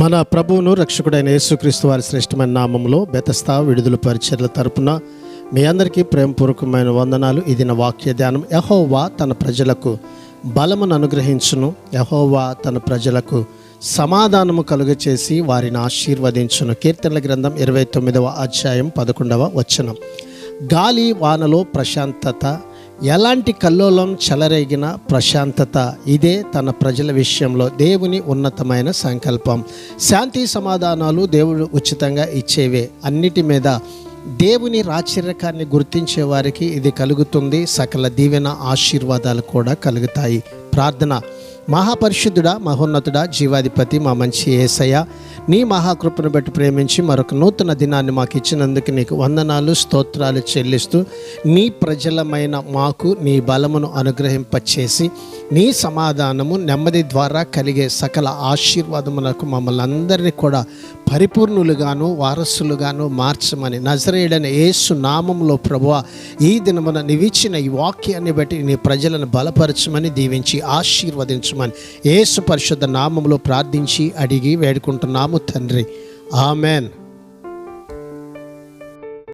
మన ప్రభువును రక్షకుడైన యేసుక్రీస్తు వారి శ్రేష్టమైన నామంలో బెతస్తా విడుదల పరిచర్ల తరపున మీ అందరికీ ప్రేమపూర్వకమైన వందనాలు. ఇది నా వాక్య ధ్యానం. యెహోవా తన ప్రజలకు బలమును అనుగ్రహించును, యెహోవా తన ప్రజలకు సమాధానము కలుగచేసి వారిని ఆశీర్వదించును. కీర్తనల గ్రంథం 29వ అధ్యాయం 11వ వచనం. గాలి వానలో ప్రశాంతత, ఎలాంటి కల్లోలం చెలరేగిన ప్రశాంతత, ఇదే తన ప్రజల విషయంలో దేవుని ఉన్నతమైన సంకల్పం. శాంతి సమాధానాలు దేవుడు ఉచితంగా ఇచ్చేవే. అన్నిటి మీద దేవుని రాచరికాన్ని గుర్తించే వారికి ఇది కలుగుతుంది. సకల దీవెన ఆశీర్వాదాలు కూడా కలుగుతాయి. ప్రార్థన. మహాపరిశుద్ధుడా, మహోన్నతుడా, జీవాధిపతి, మా మంచి యేసయ్య, నీ మహాకృపను బట్టి ప్రేమించి మరొక నూతన దినాన్ని మాకు ఇచ్చినందుకు నీకు వందనాలు, స్తోత్రాలు చెల్లిస్తూ నీ ప్రజలమైన మాకు నీ బలమును అనుగ్రహింపచేసి నీ సమాధానము, నెమ్మది ద్వారా కలిగే సకల ఆశీర్వాదములకు మమ్మల్ని అందరినీ కూడా పరిపూర్ణులుగాను వారసులుగాను మార్చమని నజరేయుడైన యేసు నామంలో ప్రభువా, ఈ దినమున నీవిచ్చిన ఈ వాక్యాన్ని బట్టి నీ ప్రజలను బలపరచమని, దీవించి ఆశీర్వదించమని యేసు పరిశుద్ధ నామంలో ప్రార్థించి అడిగి వేడుకుంటున్నాము తండ్రి. ఆమెన్.